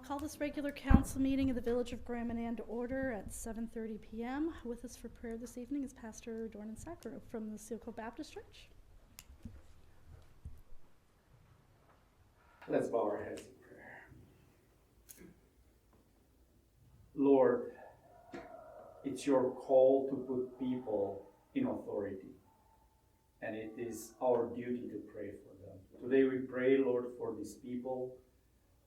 Call this regular council meeting of the Village of Grand Manan to order at 7:30 p.m. With us for prayer this evening is Pastor Dornan Sacro from the Seal Cove Baptist Church. Let's bow our heads in prayer. Lord, it's your call to put people in authority, and it is our duty to pray for them. Today we pray, Lord, for these people.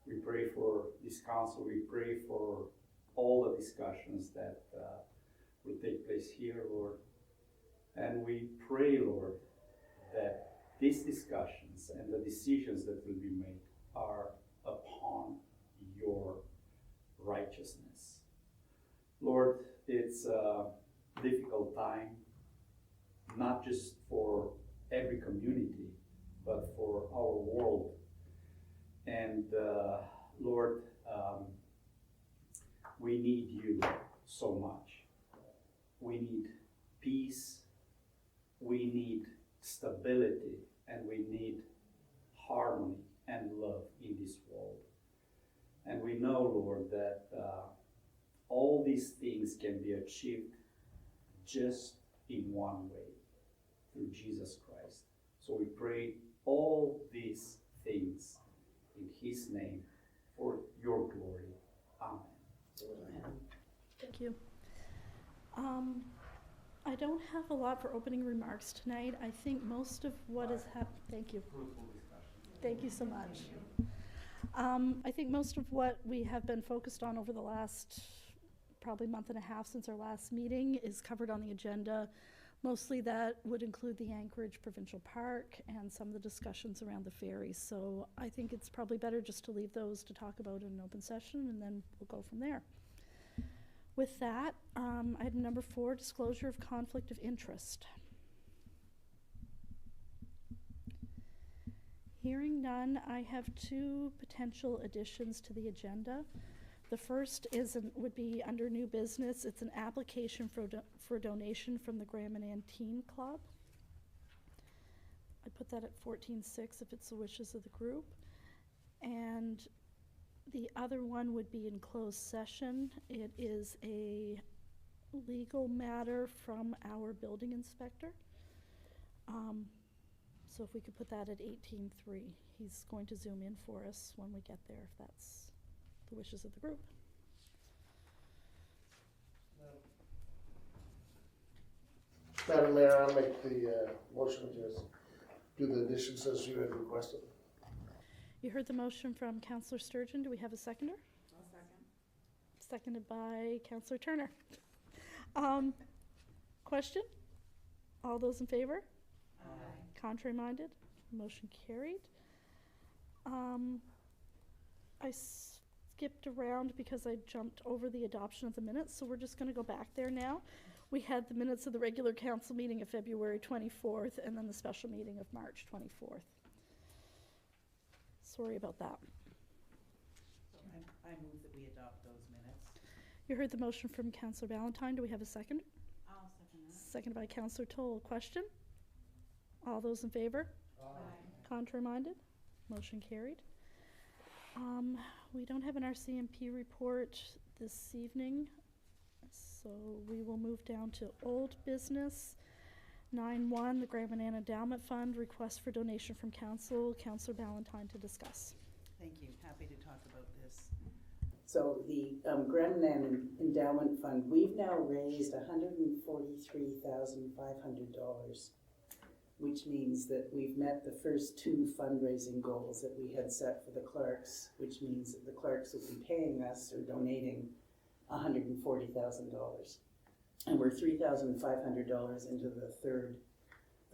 We pray for this council. We pray for all the discussions that will take place here, Lord. And we pray, Lord, that these discussions and the decisions that will be made are upon your righteousness. Lord, it's a difficult time, not just for every community, but for our world. And Lord, we need you so much. We need peace, we need stability, and we need harmony and love in this world. And we know, Lord, that all these things can be achieved just in one way, through Jesus Christ. So we pray all these things in His name for your glory. Amen. Amen. Thank you. I don't have a lot for opening remarks tonight. I think most of what has happened. Thank you. Thank you so much. I think most of what we have been focused on over the last probably month and a half since our last meeting is covered on the agenda. Mostly that would include the Anchorage Provincial Park and some of the discussions around the ferry. So I think it's probably better just to leave those to talk about in an open session, and then we'll go from there. With that, item number 4, disclosure of conflict of interest. Hearing none, I have 2 potential additions to the agenda. The first would be under new business. It's an application for donation from the Grand Manan Teen Club. I put that at 14.6 if it's the wishes of the group. And the other one would be in closed session. It is a legal matter from our building inspector. So if we could put that at 18.3. He's going to zoom in for us when we get there, if that's the wishes of the group. Madam Mayor, I'll make the motion to do the additions as you had requested. You heard the motion from Councillor Sturgeon. Do we have a seconder? I'll second. Seconded by Councillor Turner. Question? All those in favor? Aye. Contrary minded? Motion carried. I skipped around because I jumped over the adoption of the minutes, so we're just going to go back there now. We had the minutes of the regular council meeting of February 24th and then the special meeting of March 24th. Sorry about that. I move that we adopt those minutes. You heard the motion from Councillor Ballantyne. Do we have a second? I'll second that. Seconded by Councillor Toll. Question? All those in favor? Aye. Contrary minded? Motion carried. We don't have an RCMP report this evening, so we will move down to old business. 9.1, the Grand Manan Endowment Fund, request for donation from council. Councillor Ballantyne to discuss. Thank you. Happy to talk about this. So the Grand Manan Endowment Fund, we've now raised $143,500, which means that we've met the first 2 fundraising goals that we had set for the Clarks, which means that the Clarks will be paying us or donating $140,000. And we're $3,500 into the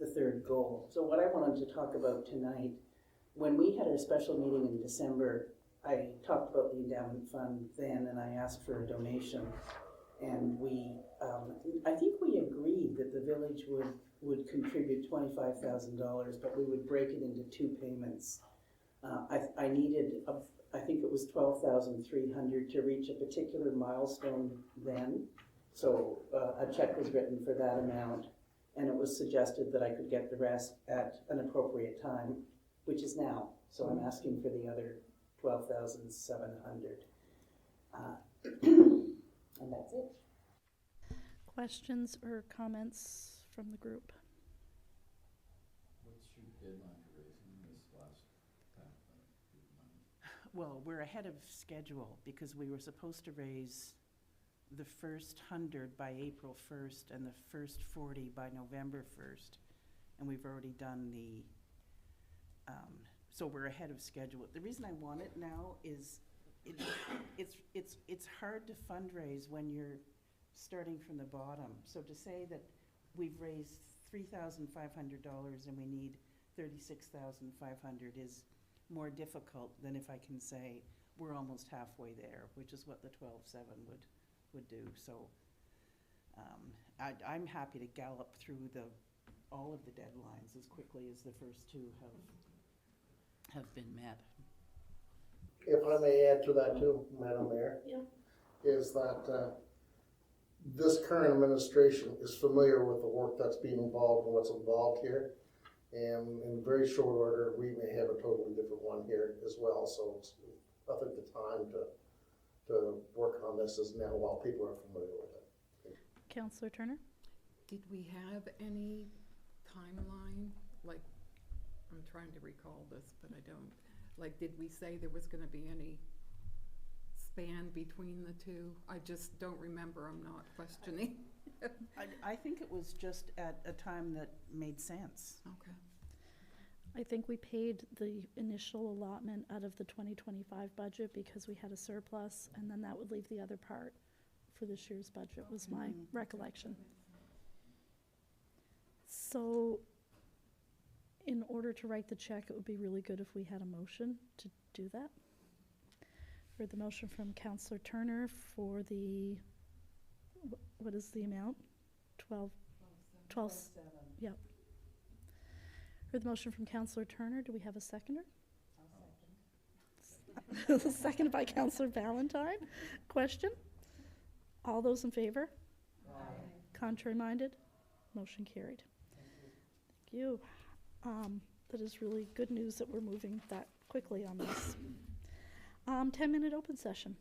third goal. So what I wanted to talk about tonight, when we had our special meeting in December, I talked about the endowment fund then, and I asked for a donation. And I think we agreed that the village would contribute $25,000, but we would break it into 2 payments. I needed, I think it was $12,300 to reach a particular milestone then. So a check was written for that amount, and it was suggested that I could get the rest at an appropriate time, which is now. So I'm asking for the other $12,700. And that's it. Questions or comments from the group? What's your deadline for raising this last money? Well, we're ahead of schedule because we were supposed to raise the first 100 by April 1st and the first 40 by November 1st. And we've already done so we're ahead of schedule. The reason I want it now is it's hard to fundraise when you're starting from the bottom. So to say that we've raised $3,500 and we need $36,500 is more difficult than if I can say we're almost halfway there, which is what the 12-7 would do. So I'm happy to gallop through all of the deadlines as quickly as the first two have been met. If I may add to that too, Madam Mayor. Yeah. Is that this current administration is familiar with the work that's being involved and what's involved here. And in very short order, we may have a totally different one here as well. So I think the time to work on this is now while people are familiar with it. Councillor Turner? Did we have any timeline? Like, I'm trying to recall this, but I don't. Like, did we say there was going to be any span between the two? I just don't remember. I'm not questioning. I think it was just at a time that made sense. Okay. I think we paid the initial allotment out of the 2025 budget because we had a surplus, and then that would leave the other part for this year's budget, was my recollection. So in order to write the check, it would be really good if we had a motion to do that. Heard the motion from Councillor Turner for the, what is the amount? 12. Yep. Heard the motion from Councillor Turner. Do we have a seconder? I'll second. Seconded by Councillor Valentine. Question? All those in favor? Aye. Contrary minded? Motion carried. Thank you. That is really good news that we're moving that quickly on this. 10-minute open session.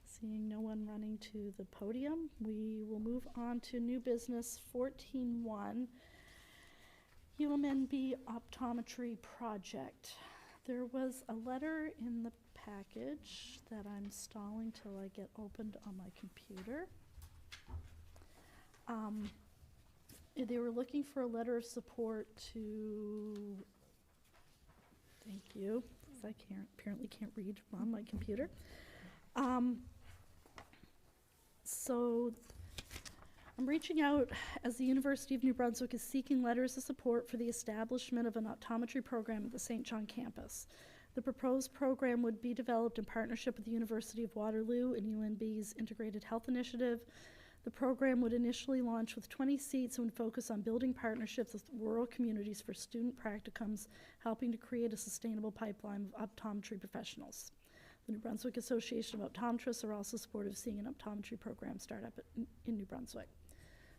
Seeing no one running to the podium, we will move on to new business 14.1, UMNB optometry project. There was a letter in the package that I'm stalling till I get opened on my computer. They were looking for a letter of support to, thank you, because I apparently can't read on my computer. So I'm reaching out as the University of New Brunswick is seeking letters of support for the establishment of an optometry program at the St. John campus. The proposed program would be developed in partnership with the University of Waterloo and UNB's Integrated Health Initiative. The program would initially launch with 20 seats and would focus on building partnerships with rural communities for student practicums, helping to create a sustainable pipeline of optometry professionals. The New Brunswick Association of Optometrists are also supportive of seeing an optometry program start up in New Brunswick.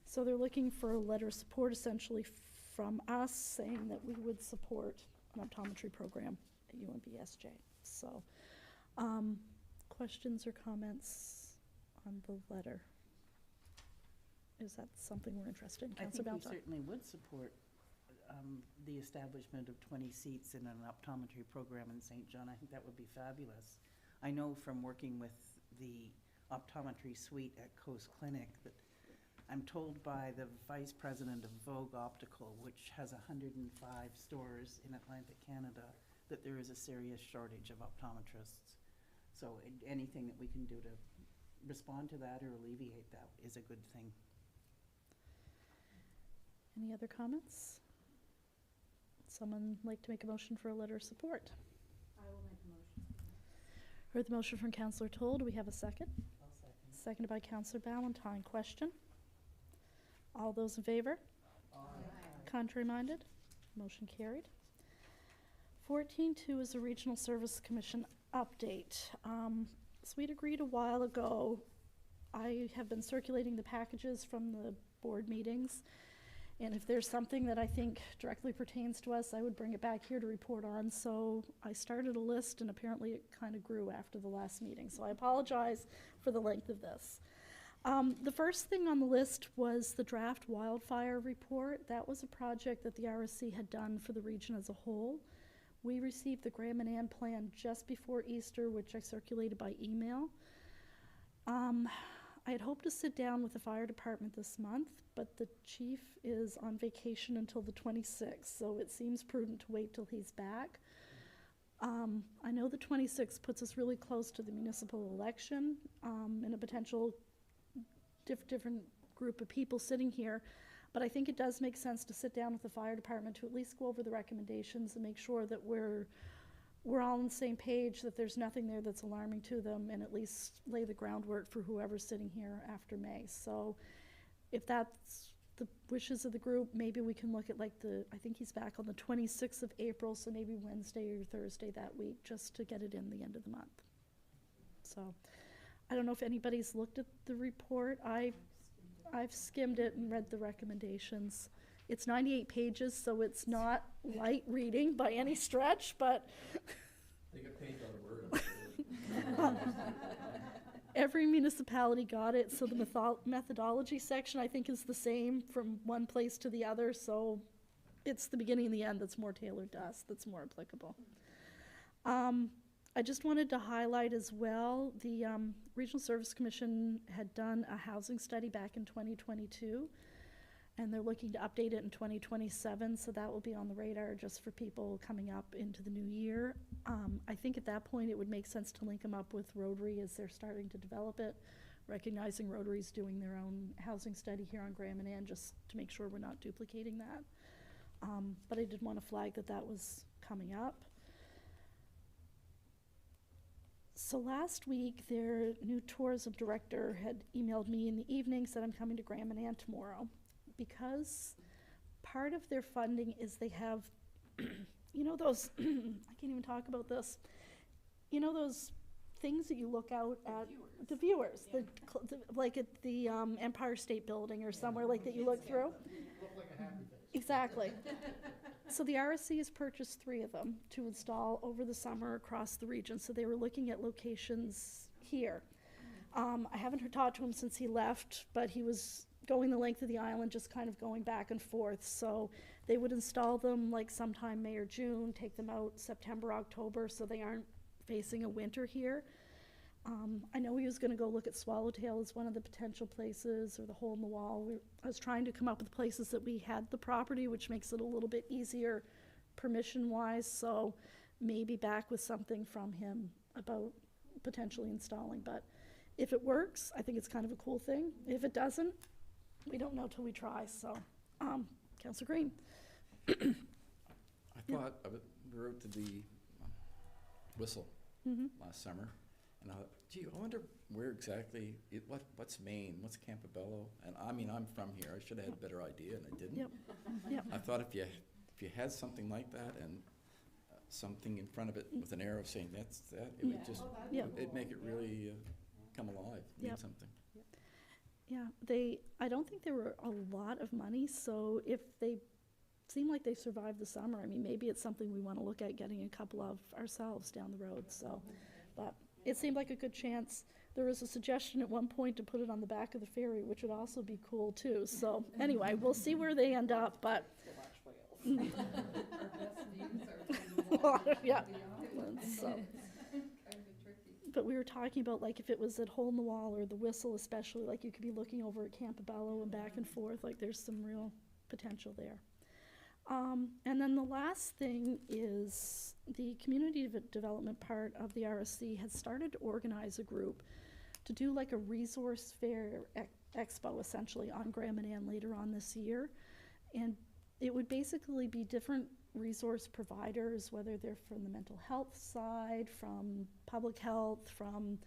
So they're looking for a letter of support essentially from us saying that we would support an optometry program at UNBSJ. So questions or comments on the letter? Is that something we're interested in? I think we Baltar? certainly would support the establishment of 20 seats in an optometry program in St. John. I think that would be fabulous. I know from working with the optometry suite at Coast Clinic that I'm told by the vice president of Vogue Optical, which has 105 stores in Atlantic Canada, that there is a serious shortage of optometrists. So anything that we can do to respond to that or alleviate that is a good thing. Any other comments? Someone like to make a motion for a letter of support? I will make a motion. Heard the motion from Councillor Toll. Do we have a second? I'll second. Seconded by Councillor Ballantyne. Question? All those in favor? Aye. Contrary minded? Motion carried. 14.2 is a Regional Service Commission update. So we'd agreed a while ago. I have been circulating the packages from the board meetings, And if there's something that I think directly pertains to us, I would bring it back here to report on. So I started a list, and apparently it kind of grew after the last meeting. So I apologize for the length of this. The first thing on the list was the draft wildfire report. That was a project that the RSC had done for the region as a whole. We received the Graham and Ann plan just before Easter, which I circulated by email. I had hoped to sit down with the fire department this month, but the chief is on vacation until the 26th, so it seems prudent to wait till he's back. I know the 26th puts us really close to the municipal election, and a potential different group of people sitting here, but I think it does make sense to sit down with the fire department to at least go over the recommendations and make sure that we're all on the same page, that there's nothing there that's alarming to them, and at least lay the groundwork for whoever's sitting here after May. So if that's the wishes of the group, maybe we can look at I think he's back on the 26th of April, so maybe Wednesday or Thursday that week, just to get it in the end of the month. So I don't know if anybody's looked at the report. I've skimmed it and read the recommendations. It's 98 pages, so it's not light reading by any stretch, but They get paid on the word. every municipality got it, so the methodology section, I think, is the same from one place to the other, so it's the beginning and the end that's more tailored to us, that's more applicable. I just wanted to highlight as well, the Regional Service Commission had done a housing study back in 2022, and they're looking to update it in 2027, so that will be on the radar just for people coming up into the new year. I think at that point it would make sense to link them up with Rotary as they're starting to develop it, recognizing Rotary's doing their own housing study here on Graham and Ann, just to make sure we're not duplicating that. But I did want to flag that that was coming up. So last week, their new tourism director had emailed me in the evening, said I'm coming to Graham and Ann tomorrow. Because part of their funding is they have, you know those, I can't even talk about this, you know those things that you look out at, the viewers, like at the Empire State Building or somewhere like that you look through? Look like a happy face. Exactly. So the RSC has purchased 3 of them to install over the summer across the region. So they were looking at locations here. I haven't talked to him since he left, but he was going the length of the island, just kind of going back and forth. So they would install them like sometime May or June, take them out September, October, so they aren't facing a winter here. I know he was going to go look at Swallowtail as one of the potential places, or the Hole in the Wall. I was trying to come up with places that we had the property, which makes it a little bit easier permission-wise, so maybe back with something from him about potentially installing. But if it works, I think it's kind of a cool thing. If it doesn't, we don't know till we try. So, Councillor Green. I thought of it, we were out to the Whistle last summer, and I thought, gee, I wonder where exactly, what's Maine, what's Campobello? And I mean, I'm from here, I should have had a better idea, and I didn't. Yep. I thought if you had something like that and something in front of it with an arrow saying that's that, it would just, it'd make it really come alive, mean something. Yeah, I don't think there were a lot of money, so if they seem like they survived the summer, I mean, maybe it's something we want to look at getting a couple of ourselves down the road, so. But it seemed like a good chance. There was a suggestion at one point to put it on the back of the ferry, which would also be cool too. So anyway, we'll see where they end up, but. Yeah. So. But we were talking about, like, if it was at Hole in the Wall or the Whistle especially, like, you could be looking over at Campobello and back and forth, like, there's some real potential there. And then the last thing is the community development part of the RSC has started to organize a group to do like a resource fair expo essentially on Graham and Ann later on this year. And it would basically be different resource providers, whether they're from the mental health side, from public health, from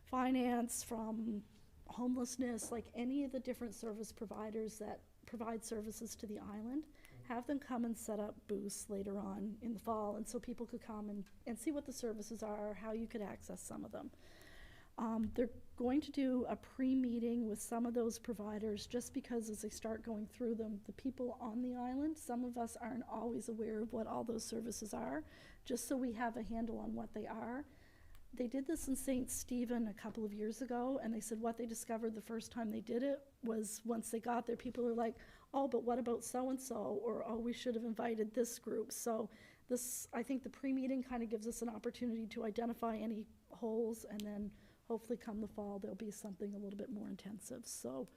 finance, from homelessness, like any of the different service providers that provide services to the island. Have them come and set up booths later on in the fall, and so people could come and see what the services are, how you could access some of them. They're going to do a pre-meeting with some of those providers, just because as they start going through them, the people on the island, some of us aren't always aware of what all those services are, just so we have a handle on what they are. They did this in St. Stephen a couple of years ago, and they said what they discovered the first time they did it was once they got there, people are like, oh, but what about so-and-so? Or, oh, we should have invited this group. So this, I think the pre-meeting kind of gives us an opportunity to identify any holes, and then hopefully come the fall, there'll be something a little bit more intensive. So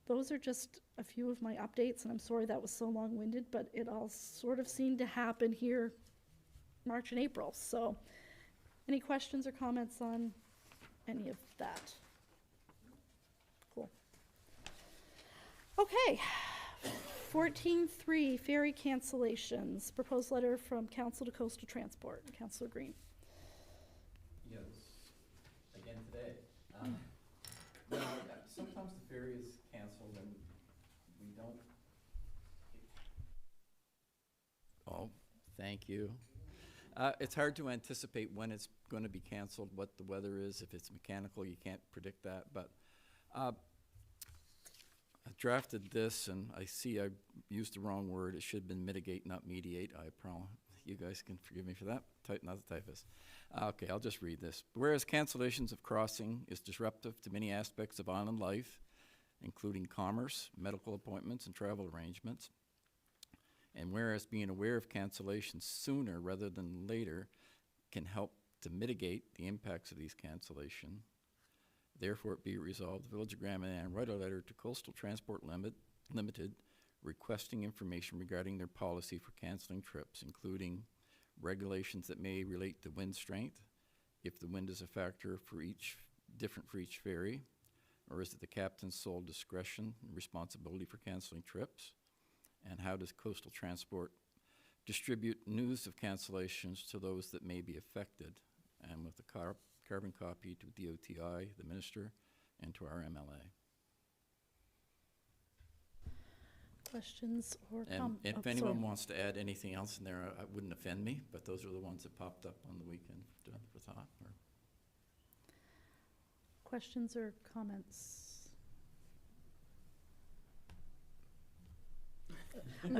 those are just a few of my updates, and I'm sorry that was so long-winded, but it all sort of seemed to happen here March and April. So any questions or comments on any of that? Cool. Okay. 14.3, ferry cancellations. Proposed letter from Council to Coastal Transport. Councillor Green. Yes, again today. You know, sometimes the ferry is canceled and we don't. Oh, thank you. It's hard to anticipate when it's going to be canceled, what the weather is. If it's mechanical, you can't predict that. But I drafted this, and I see I used the wrong word. It should have been mitigate, not mediate. I promise. You guys can forgive me for that. Not the typist. Okay, I'll just read this. Whereas cancellations of crossing is disruptive to many aspects of island life, including commerce, medical appointments, and travel arrangements, and whereas being aware of cancellations sooner rather than later can help to mitigate the impacts of these cancellations, therefore it be resolved, the Village of Grand Manan write a letter to Coastal Transport Limited requesting information regarding their policy for canceling trips, including regulations that may relate to wind strength, if the wind is a factor for different for each ferry, or is it the captain's sole discretion and responsibility for canceling trips, and how does Coastal Transport distribute news of cancellations to those that may be affected, and with the carbon copy to DOTI, the minister, and to our MLA. Questions or And comments? if anyone wants to add anything else in there, it wouldn't offend me, but those are the ones that popped up on the weekend for thought. Questions or comments?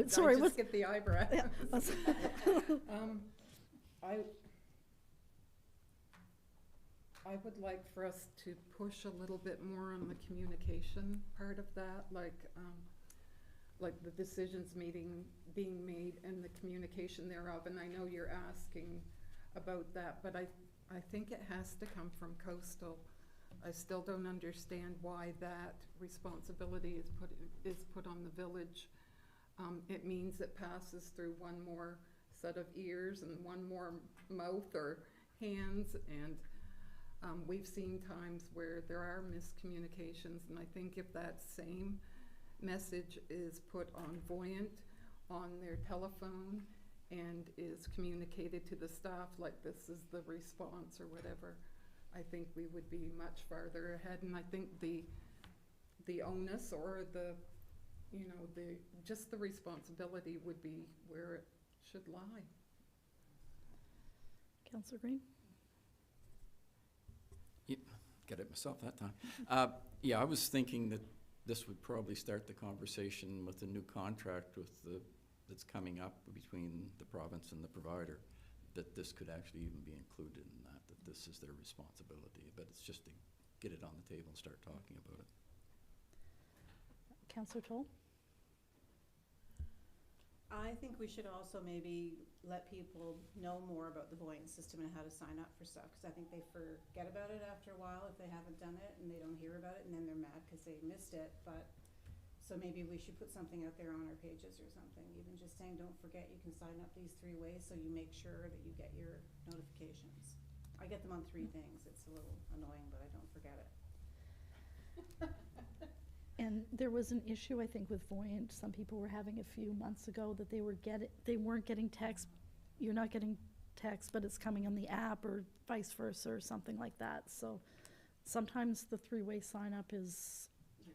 Sorry, I what's- just get the eyebrow. Yeah. I would like for us to push a little bit more on the communication part of that, like the decisions being made and the communication thereof. And I know you're asking about that, but I think it has to come from Coastal. I still don't understand why that responsibility is put on the village. It means it passes through one more set of ears and one more mouth or hands, and we've seen times where there are miscommunications, and I think if that same message is put on Voyant on their telephone and is communicated to the staff like this is the response or whatever, I think we would be much farther ahead. And I think the onus or just the responsibility would be where it should lie. Councillor Green? Yep, got it myself that time. Yeah, I was thinking that this would probably start the conversation with the new contract that's coming up between the province and the provider, that this could actually even be included in that this is their responsibility. But it's just to get it on the table and start talking about it. Councillor Toll? I think we should also maybe let people know more about the Voyant system and how to sign up for stuff, because I think they forget about it after a while if they haven't done it and they don't hear about it, and then they're mad because they missed it. But so maybe we should put something out there on our pages or something, even just saying don't forget you can sign up these 3 ways, so you make sure that you get your notifications. I get them on 3 things. It's a little annoying, but I don't forget it. And there was an issue, I think, with Voyant. Some people were having a few months ago that they weren't getting text. You're not getting text, but it's coming on the app or vice versa or something like that. So sometimes the 3-way sign up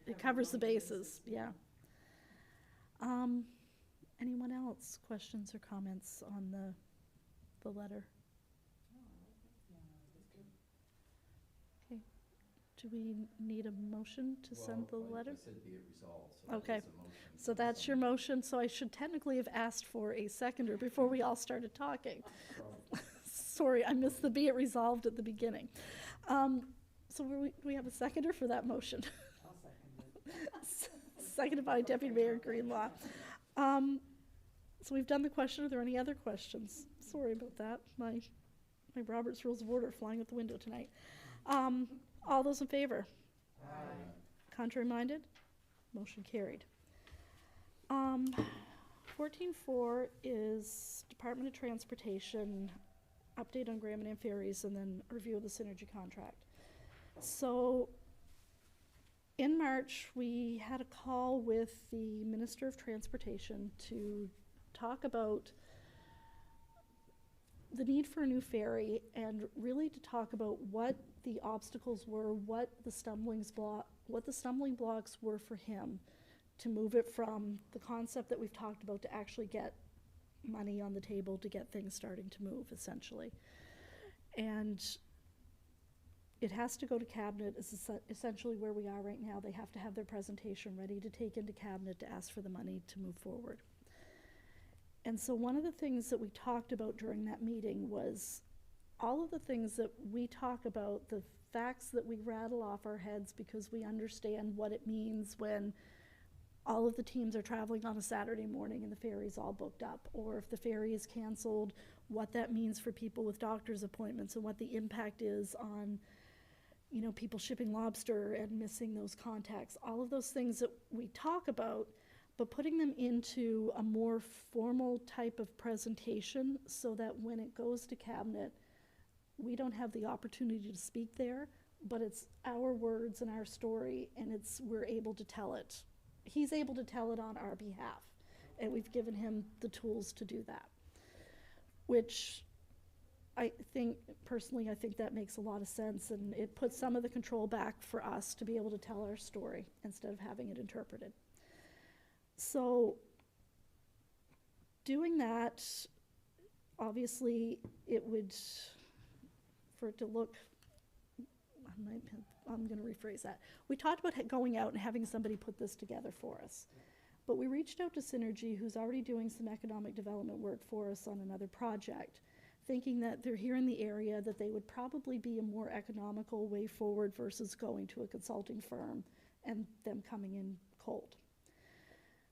it covers the bases. Yeah. Anyone else? Questions or comments on the letter? Okay. do we need a motion to send the Well, I letter? said be it resolved, so that Okay. is a motion. So that's your motion, so I should technically have asked for a seconder before we all started talking. Sorry, I missed the be it resolved at the beginning. So do we have a seconder for that motion? I'll second it. Seconded by Deputy Mayor Greenlaw. So we've done the question. Are there any other questions? Sorry about that. My Robert's Rules of Order are flying out the window tonight. All those in favor? Contrary minded? Motion carried. 14.4 is Department of Transportation, update on Grand Manan ferries, and then review of the Synergy contract. So in March, we had a call with the Minister of Transportation to talk about the need for a new ferry and really to talk about what the obstacles were, what the stumbling blocks were for him to move it from the concept that we've talked about to actually get money on the table to get things starting to move, essentially. And it has to go to cabinet, is essentially where we are right now. They have to have their presentation ready to take into cabinet to ask for the money to move forward. And so one of the things that we talked about during that meeting was all of the things that we talk about, the facts that we rattle off our heads because we understand what it means when all of the teams are traveling on a Saturday morning and the ferry's all booked up, or if the ferry is canceled, what that means for people with doctor's appointments and what the impact is on, you know, people shipping lobster and missing those contacts, all of those things that we talk about, but putting them into a more formal type of presentation so that when it goes to cabinet, we don't have the opportunity to speak there, but it's our words and our story, and we're able to tell it. He's able to tell it on our behalf, and we've given him the tools to do that, which I think that makes a lot of sense, and it puts some of the control back for us to be able to tell our story instead of having it interpreted. So doing that, obviously, it would, for it to look, I'm going to rephrase that. We talked about going out and having somebody put this together for us. But we reached out to Synergy, who's already doing some economic development work for us on another project, thinking that they're here in the area, that they would probably be a more economical way forward versus going to a consulting firm and them coming in cold.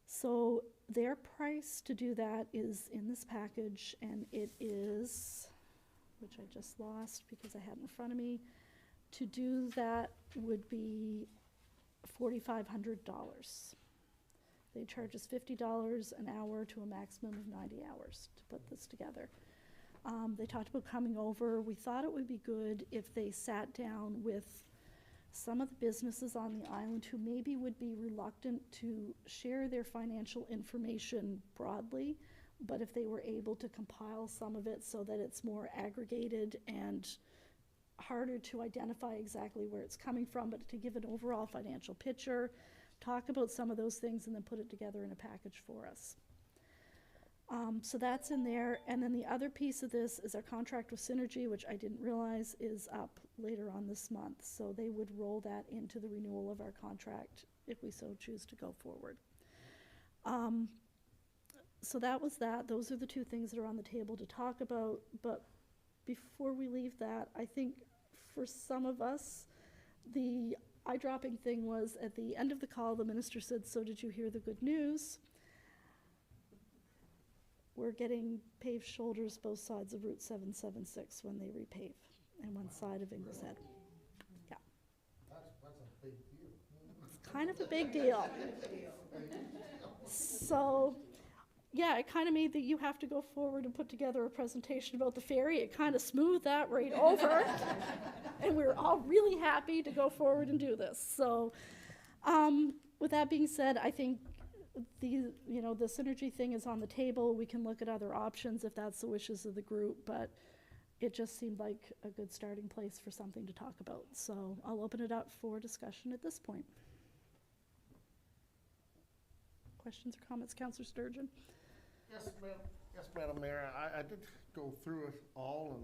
So their price to do that is in this package, and it is, which I just lost because I had it in front of me, to do that would be $4,500. They charge us $50 an hour to a maximum of 90 hours to put this together. They talked about coming over. We thought it would be good if they sat down with some of the businesses on the island who maybe would be reluctant to share their financial information broadly, but if they were able to compile some of it so that it's more aggregated and harder to identify exactly where it's coming from, but to give an overall financial picture, talk about some of those things, and then put it together in a package for us. So that's in there. And then the other piece of this is our contract with Synergy, which I didn't realize is up later on this month. So they would roll that into the renewal of our contract if we so choose to go forward. So that was that. Those are the two things that are on the table to talk about. But before we leave that, I think for some of us, the eye-dropping thing was at the end of the call, the minister said, "So did you hear the good news? We're getting paved shoulders both sides of Route 776 when they repave, and one side of Ingles Head." Yeah. That's a big deal. It's kind of a big deal. So, yeah, it kind of made that you have to go forward and put together a presentation about the ferry. It kind of smoothed that right over. And we were all really happy to go forward and do this. So, with that being said, I think the Synergy thing is on the table. We can look at other options if that's the wishes of the group, but it just seemed like a good starting place for something to talk about. So I'll open it up for discussion at this point. Questions or comments, Councillor Sturgeon? Yes, ma'am. Yes, Madam Mayor. I did go through it all,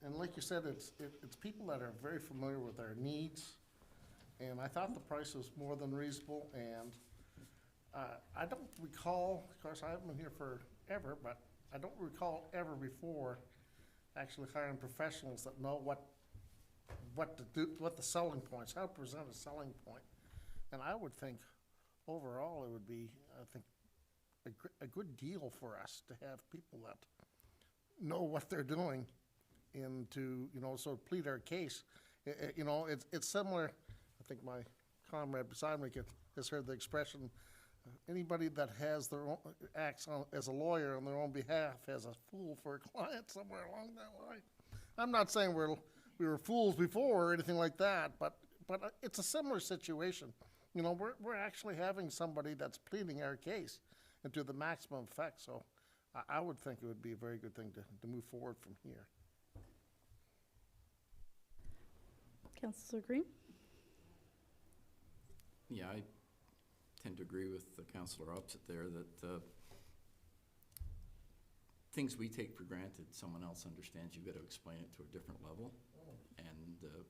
And like you said, it's people that are very familiar with our needs, and I thought the price was more than reasonable, and I don't recall, of course, I haven't been here forever, but I don't recall ever before actually hiring professionals that know what to do, what the selling points, how to present a selling point. And I would think overall it would be, I think, a good deal for us to have people that know what they're doing and to, sort of plead our case. It's similar, I think my comrade beside me has heard the expression, anybody that has their own, acts as a lawyer on their own behalf has a fool for a client somewhere along that line. I'm not saying we were fools before or anything like that, but it's a similar situation. We're actually having somebody that's pleading our case and to the maximum effect, so I would think it would be a very good thing to move forward from here. Councillor Green? Yeah, I tend to agree with the councillor opposite there that things we take for granted, someone else understands. You've got to explain it to a different level. And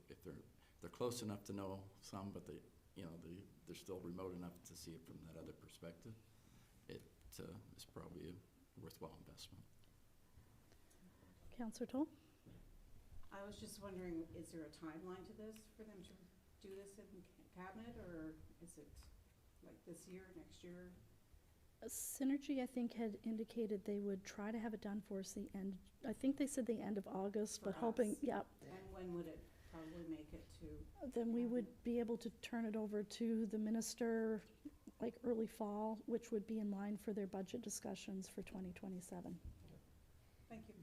if they're close enough to know some, but they're still remote enough to see it from that other perspective, it is probably a worthwhile investment. Councillor Toll? I was just wondering, is there a timeline to this for them to do this in cabinet, or is it like this year, next year? Synergy, I think, had indicated they would try to have it done for us the end, I think they said the end of August, but For hoping, us. yeah. And when would it probably make it to? Then we would be able to turn it over to the minister like early fall, which would be in line for their budget discussions for 2027. Thank you.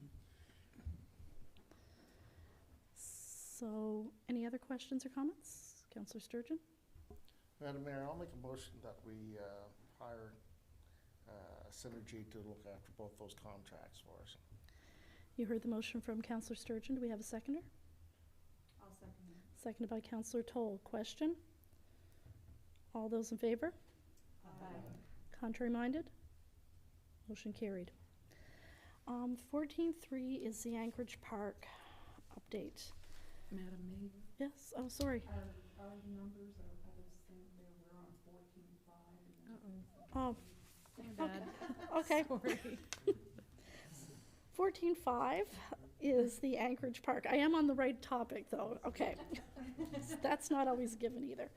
So, any other questions or comments? Councillor Sturgeon? Madam Mayor, I'll make a motion that we hire Synergy to look after both those contracts for us. You heard the motion from Councillor Sturgeon. Do we have a seconder? I'll second that. Seconded by Councillor Toll. Question? All those in favor? Contrary minded? Motion carried. 14.3 is the Anchorage Park update. Madam Mayor? Yes, oh, sorry. Our numbers are, I was saying we're on 14.5. Oh, okay. Sorry. 14.5 is the Anchorage Park. I am on the right topic, though. Okay. That's not always given either.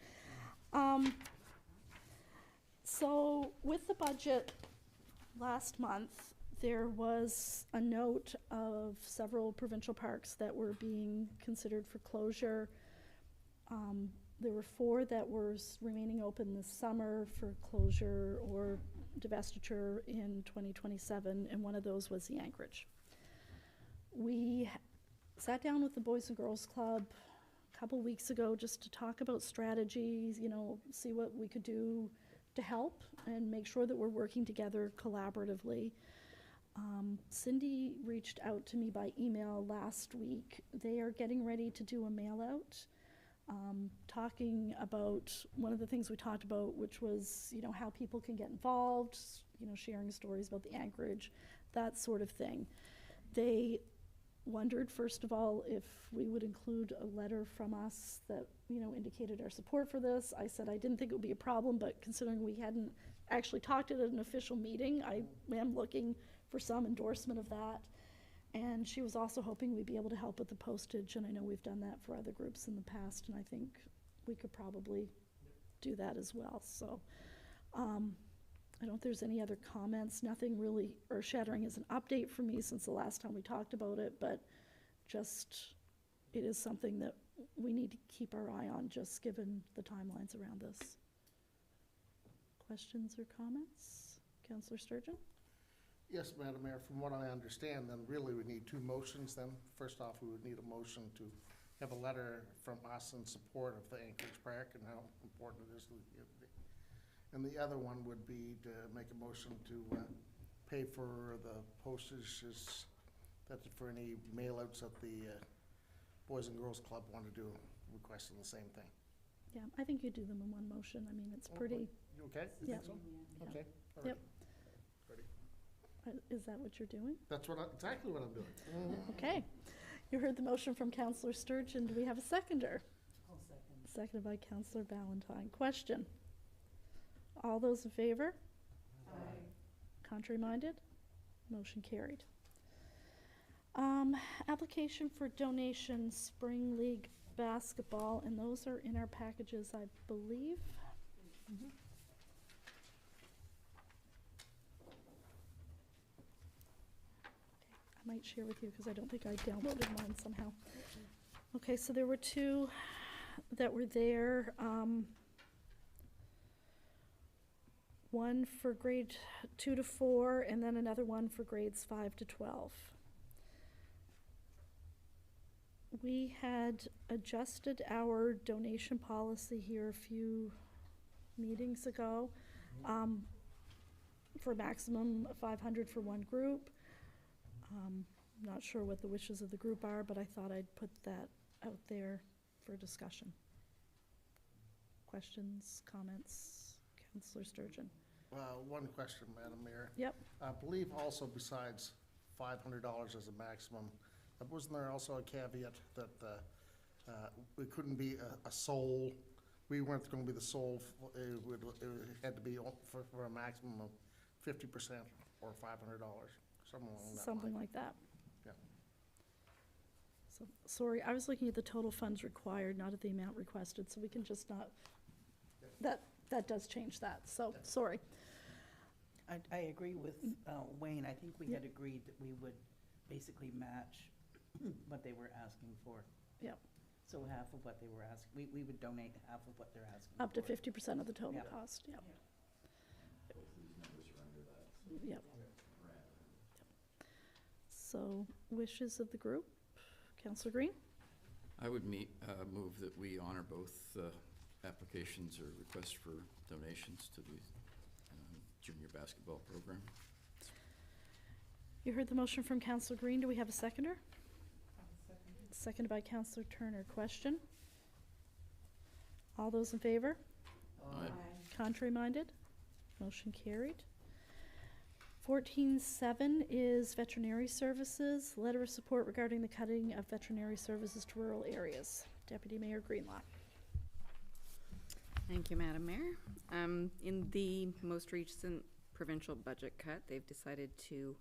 So with the budget last month, there was a note of several provincial parks that were being considered for closure. There were 4 that were remaining open this summer for closure or divestiture in 2027, and one of those was the Anchorage. We sat down with the Boys and Girls Club a couple weeks ago just to talk about strategies, see what we could do to help and make sure that we're working together collaboratively. Cindy reached out to me by email last week. They are getting ready to do a mail out, talking about one of the things we talked about, which was, how people can get involved, sharing stories about the Anchorage, that sort of thing. They wondered, first of all, if we would include a letter from us that, indicated our support for this. I said I didn't think it would be a problem, but considering we hadn't actually talked at an official meeting, I am looking for some endorsement of that. And she was also hoping we'd be able to help with the postage, and I know we've done that for other groups in the past, and I think we could probably do that as well. So I don't know if there's any other comments. Nothing really earth-shattering as an update for me since the last time we talked about it, but just it is something that we need to keep our eye on, just given the timelines around this. Questions or comments? Councillor Sturgeon? Yes, Madam Mayor, from what I understand, then really we need 2 motions then. First off, we would need a motion to have a letter from us in support of the Anchorage Park and how important it is to the community. And the other one would be to make a motion to pay for the postages for any mail-outs that the Boys and Girls Club want to do, requesting the same thing. Yeah, I think you do them in one motion. I mean, it's pretty, You okay? You Yeah. think so? Yeah. Okay. all Yep. right. Ready. is that what you're doing? That's exactly what I'm doing. Okay. You heard the motion from Counselor Sturgeon. Do we have a seconder? I'll second. Seconded by Counselor Ballantyne. Question. All those in favor? Contrary-minded? Motion carried. Application for donation, Spring League basketball, and those are in our packages, I believe. Mhm. I might share with you because I don't think I downloaded mine somehow. Okay, so there were two that were there. One for grade 2 to 4, and then another one for grades 5 to 12. We had adjusted our donation policy here a few meetings ago, for a maximum of 500 for one group. Not sure what the wishes of the group are, but I thought I'd put that out there for discussion. Questions, comments, Councillor Sturgeon? One question, Madam Mayor. Yep. I believe also besides $500 as a maximum, wasn't there also a caveat that it couldn't be a sole, we weren't going to be the sole, it had to be for a maximum of 50% or $500, something along that Something line. like that. Yeah. So, sorry, I was looking at the total funds required, not at the amount requested, so we can just not, that does change that, so, sorry. I agree with Wayne. I think we Yep. had agreed that we would basically match what they were asking for. Yep. So half of what they were asking, we would donate half of what they're asking Up to for. 50% of the total Yeah. cost, yep. Both of these numbers are under that. So Yep. we're at it. So, wishes of the group, Councillor Green? I would move that we honor both applications or requests for donations to the junior basketball program. You heard the motion from Councillor Green. Do we have a seconder? Seconded by Councillor Turner. Question? All those in favor? Aye. Contrary-minded? Motion carried. 14.7 is veterinary services. Letter of support regarding the cutting of veterinary services to rural areas. Deputy Mayor Greenlaw. Thank you, Madam Mayor. In the most recent provincial budget cut, they've decided to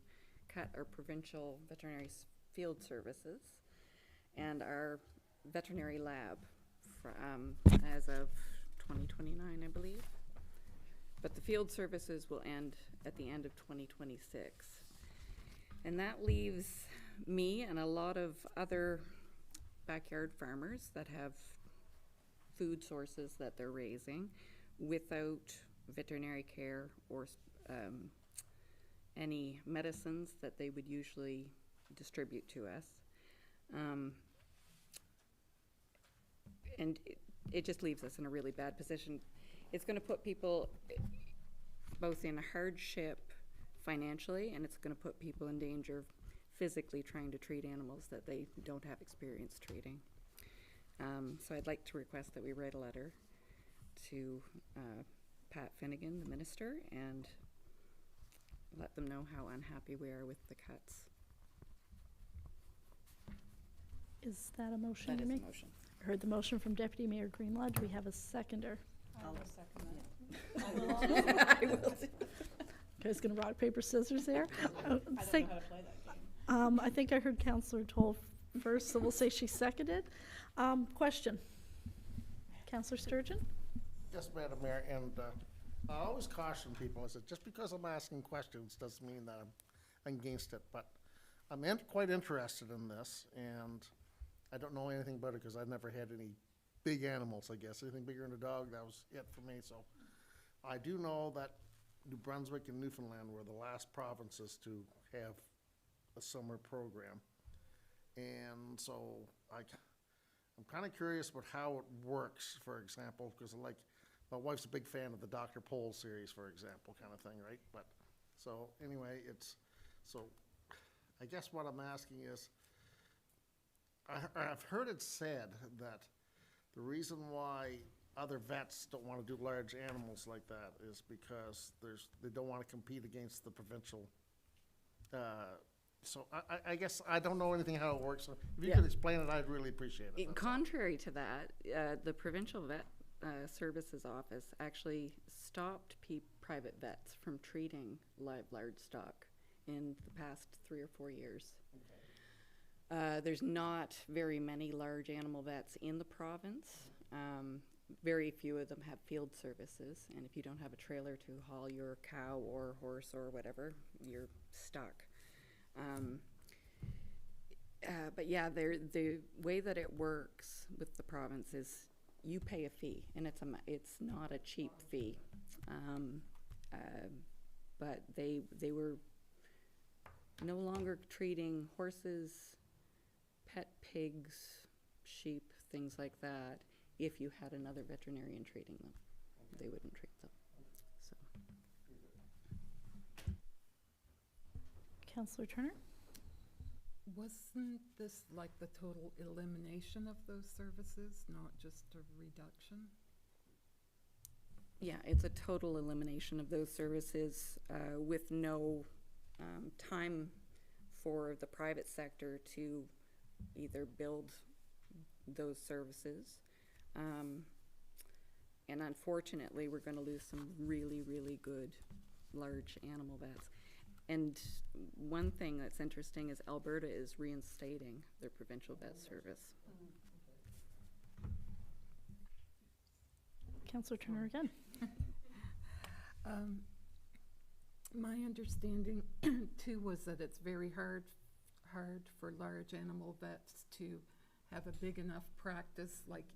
cut our provincial veterinary field services and our veterinary lab as of 2029, I believe. But the field services will end at the end of 2026. And that leaves me and a lot of other backyard farmers that have food sources that they're raising without veterinary care or any medicines that they would usually distribute to us. And it just leaves us in a really bad position. It's going to put people both in hardship financially, and it's going to put people in danger physically trying to treat animals that they don't have experience treating. So I'd like to request that we write a letter to Pat Finnegan, the minister, and let them know how unhappy we are with the cuts. Is that a motion That you is make? a motion. Heard the motion from Deputy Mayor Greenlaw. Do we have a seconder? I will second that. I will. Guys gonna rock, paper, scissors there? I don't know how to play that game. I think I heard Councillor Toll first, so we'll say she seconded. Question? Councillor Sturgeon? Yes, Madam Mayor, and I always caution people, I said, just because I'm asking questions doesn't mean that I'm against it, but I'm quite interested in this, and I don't know anything about it because I've never had any big animals, I guess. Anything bigger than a dog, that was it for me. So I do know that New Brunswick and Newfoundland were the last provinces to have a summer program. And so I'm kind of curious about how it works, for example, because like my wife's a big fan of the Dr. Pol series, for example, kind of thing, right? But so anyway, so I guess what I'm asking is, I've heard it said that the reason why other vets don't want to do large animals like that is because they don't want to compete against the provincial So I guess I don't know anything how it works, so if you Yeah. could explain it, I'd really appreciate it. That's all. Contrary to that, the Provincial Vet Services Office actually stopped private vets from treating live large stock in the past 3 or 4 years. There's not very many large animal vets in the province. Very few of them have field services, and if you don't have a trailer to haul your cow or horse or whatever, you're stuck. But yeah, the way that it works with the province is you pay a fee, and it's not a cheap fee. But they were no longer treating horses, pet pigs, sheep, things like that. If you had another veterinarian treating them, they wouldn't treat them. So. Councillor Turner? Wasn't this like the total elimination of those services, not just a reduction? Yeah, it's a total elimination of those services with no time for the private sector to either build those services. And unfortunately, we're going to lose some really, really good large animal vets. And one thing that's interesting is Alberta is reinstating their provincial vet service. Councillor Turner again. My understanding too was that it's very hard for large animal vets to have a big enough practice, like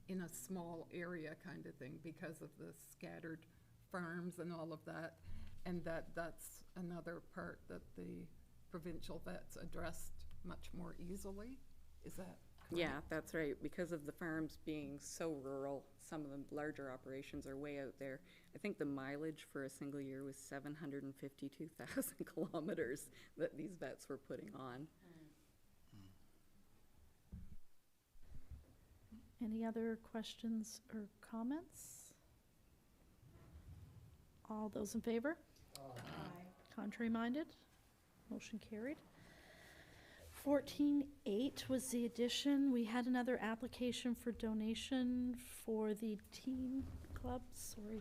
in a small area kind of thing, because of the scattered farms and all of that, and that's another part that the provincial vets addressed much more easily. Is that correct? Yeah, that's right. Because of the farms being so rural, some of the larger operations are way out there. I think the mileage for a single year was 752,000 kilometers that these vets were putting on. Any other questions or comments? All those in favor? Aye. Contrary minded? Motion carried. 14.8 was the addition. We had another application for donation for the teen club. Sorry.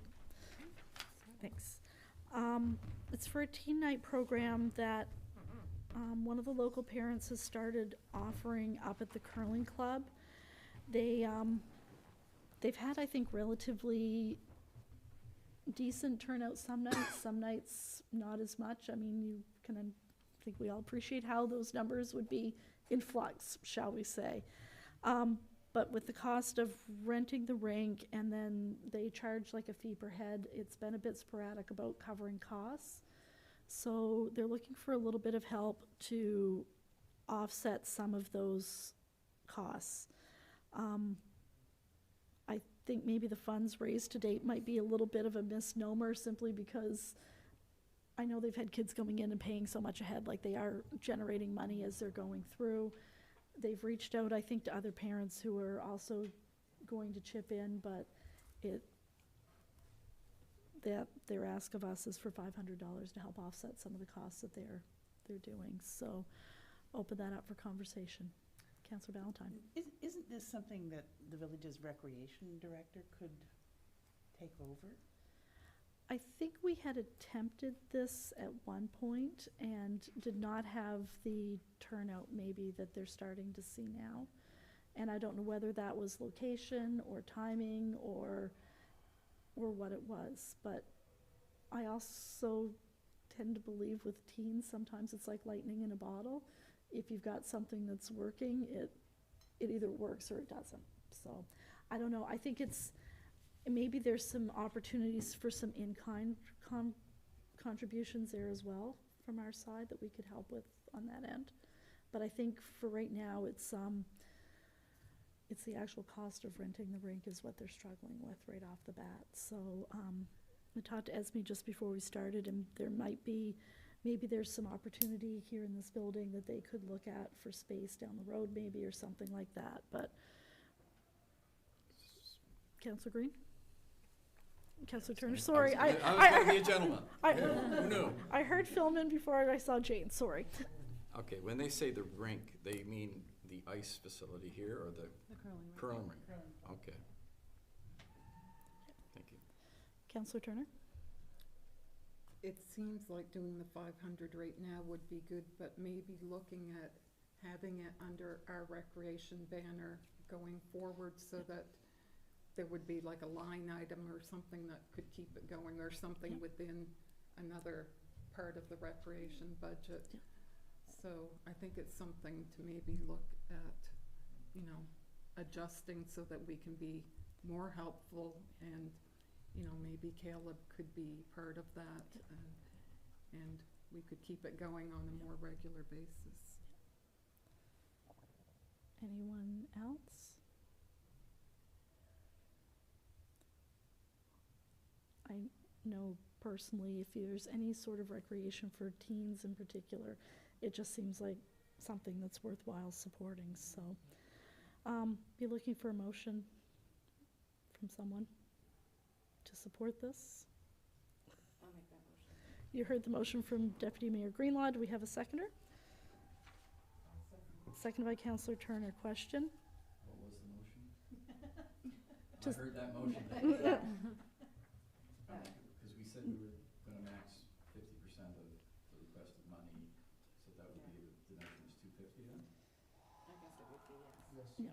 Thanks. It's for a teen night program that one of the local parents has started offering up at the curling club. They've had, I think, relatively decent turnout some nights not as much. I mean, you can, I think we all appreciate how those numbers would be in flux, shall we say. But with the cost of renting the rink, and then they charge like a fee per head, it's been a bit sporadic about covering costs. So they're looking for a little bit of help to offset some of those costs. I think maybe the funds raised to date might be a little bit of a misnomer, simply because I know they've had kids coming in and paying so much ahead, like they are generating money as they're going through. They've reached out, I think, to other parents who are also going to chip in, but their ask of us is for $500 to help offset some of the costs that they're doing. So open that up for conversation. Councillor Valentine. Isn't this something that the village's recreation director could take over? I think we had attempted this at one point and did not have the turnout maybe that they're starting to see now. And I don't know whether that was location or timing or what it was. But I also tend to believe with teens, sometimes it's like lightning in a bottle. If you've got something that's working, it either works or it doesn't. So I don't know. I think maybe there's some opportunities for some in-kind contributions there as well from our side that we could help with on that end. But I think for right now, it's the actual cost of renting the rink is what they're struggling with right off the bat. So I talked to Esme just before we started, and maybe there's some opportunity here in this building that they could look at for space down the road maybe, or something like that. But Councillor Green? Councillor Turner, sorry. I was going to be a gentleman. Who knew? I heard Philman before I saw Jane, sorry. Okay, when they say the rink, they mean the ice facility here or the curling rink? Okay. Thank you. Councillor Turner? It seems like doing the 500 right now would be good, but maybe looking at having it under our recreation banner going forward so that there would be like a line item or something that could keep it going, or something within another part of the recreation budget. So I think it's something to maybe look at, you know, adjusting so that we can be more helpful, and, you know, maybe Caleb could be part of that, and we could keep it going on a more regular basis. Anyone else? I know personally, if there's any sort of recreation for teens in particular, it just seems like something that's worthwhile supporting, so. Be looking for a motion from someone to support this. I'll make that motion. You heard the motion from Deputy Mayor Greenlaw. Do we have a seconder? Seconded by Councillor Turner. Question? What was the motion? Just- I heard that motion. Because we said we were gonna max 50% of the requested money, so that would be, the motion was 250 then? I guess it would be, yes. Yes. Yeah.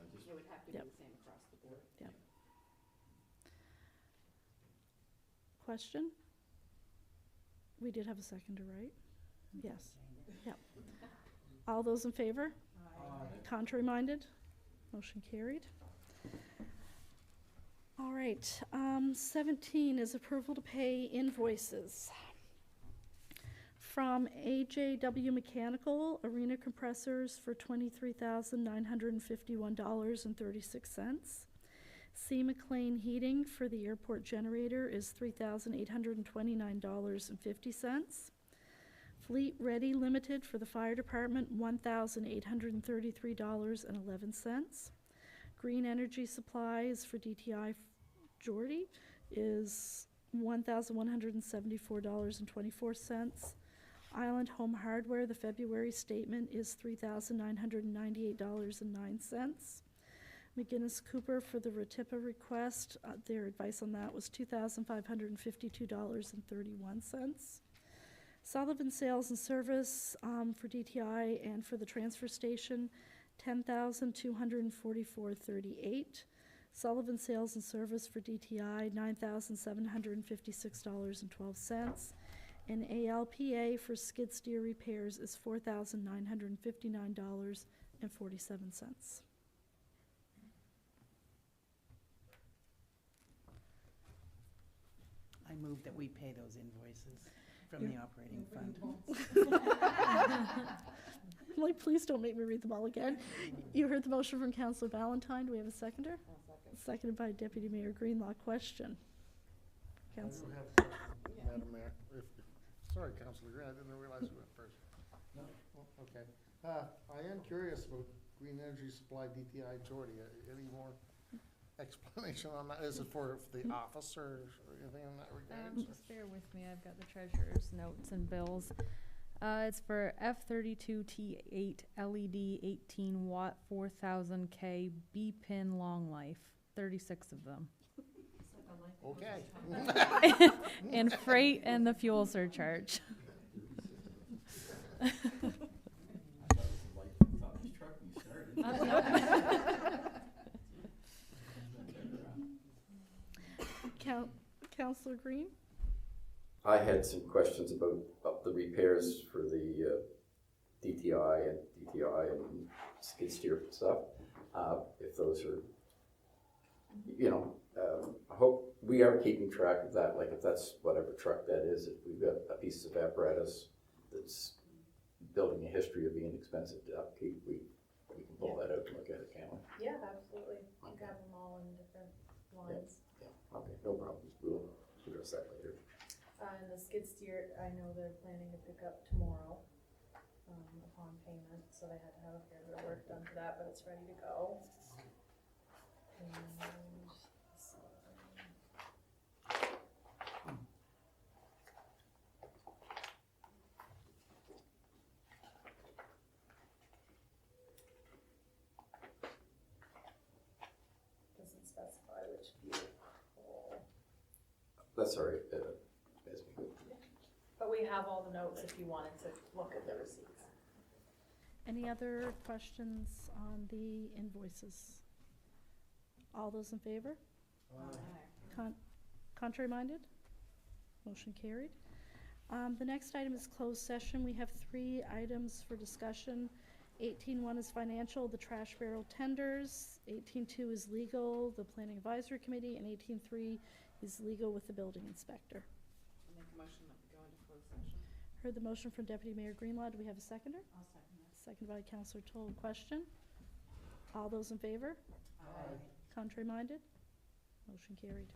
Just It would have to Yep. be the same across the board. Question? We did have a seconder, right? Yes. Yep. All those in favor? Contrary minded? Motion carried. All right, 17 is approval to pay invoices. From AJW Mechanical, arena compressors for $23,951.36. C. McLean Heating for the airport generator is $3,829.50. Fleet Ready Limited for the fire department, $1,833.11. Green Energy Supplies for DTI Geordie is $1,174.24. Island Home Hardware, the February statement is $3,998.09. McGinnis Cooper for the Ratipa request, their advice on that was $2,552.31. Sullivan Sales and Service for DTI and for the transfer station, $10,244.38. Sullivan Sales and Service for DTI, $9,756.12. And ALPA for skid steer repairs is $4,959.47. I move that we pay those invoices from the operating fund. I'm like, please don't make me read them all again. You heard the motion from Councillor Valentine. Do we have a seconder? Seconded by Deputy Mayor Greenlaw. Question? I do Councillor. have a question, Madam Mayor. Sorry, Councillor Green, I didn't realize you went first. No. Oh, okay. I am curious about Green Energy Supply DTI Geordie. Any more explanation on that? Is it for the office or anything in that regard? Just bear with me, I've got the treasurer's notes and bills. It's for F32T8 LED 18 watt 4000K B-pin long life, 36 of them. Okay. And freight and the fuel surcharge. I thought it was a light Tommy's truck when you started. Councillor Green? I had some questions about the repairs for the DTI and skid steer stuff. If those are, I hope we are keeping track of that. Like if that's whatever truck that is, if we've got a piece of apparatus that's building a history of being expensive to upkeep, we can pull that out and look at it, can't we? Yeah, absolutely. You can have them all in different lines. Yeah, okay, no problem. We'll address that later. And the skid steer, I know they're planning to pick up tomorrow, upon payment, so they had to have a fair bit of work done to that, but it's ready to go. And so, sorry, Esme. But we have all the notes if you wanted to look at the receipts. Any other questions on the invoices? All those in favor? Contrary minded? Motion carried. The next item is closed session. We have 3 items for discussion. 18.1 is financial, the trash barrel tenders. 18.2 is legal, the planning advisory committee, and 18.3 is legal with the building inspector. Make a motion that we go into closed session. Heard the motion from Deputy Mayor Greenlaw. Do we have a seconder? I'll second that. Seconded by Councillor Toll. Question? All those in favor? Aye. Contrary minded? Motion carried.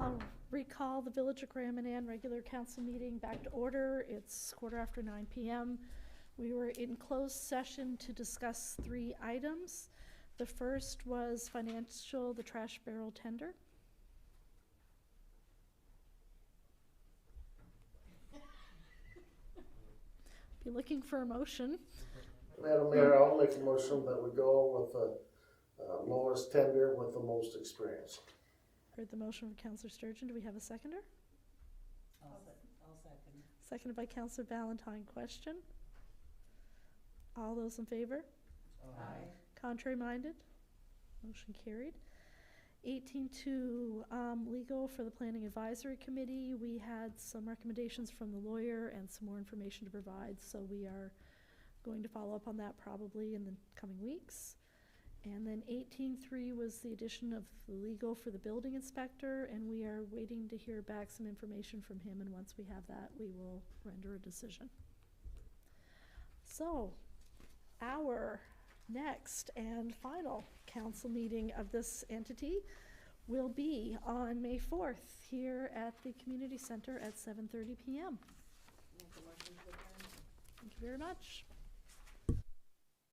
I'll recall the Village of Grand Manan regular council meeting back to order. It's 9:15 p.m. We were in closed session to discuss 3 items. The first was financial, the trash barrel tender. Be looking for a motion. Madam Mayor, I'll make a motion that we go with the lowest tender with the most experience. Heard the motion from Councillor Sturgeon. Do we have a seconder? I'll second. Seconded by Councillor Valentine. Question? All those in favor? Aye. Contrary minded? Motion carried. 18.2, legal for the Planning Advisory Committee. We had some recommendations from the lawyer and some more information to provide, so we are going to follow up on that probably in the coming weeks. And then 18.3 was the addition of the legal for the building inspector, and we are waiting to hear back some information from him, and once we have that, we will render a decision. So, our next and final council meeting of this entity will be on May 4th here at the Community Center at 7:30 p.m. Make a motion to adjourn. Thank you very much.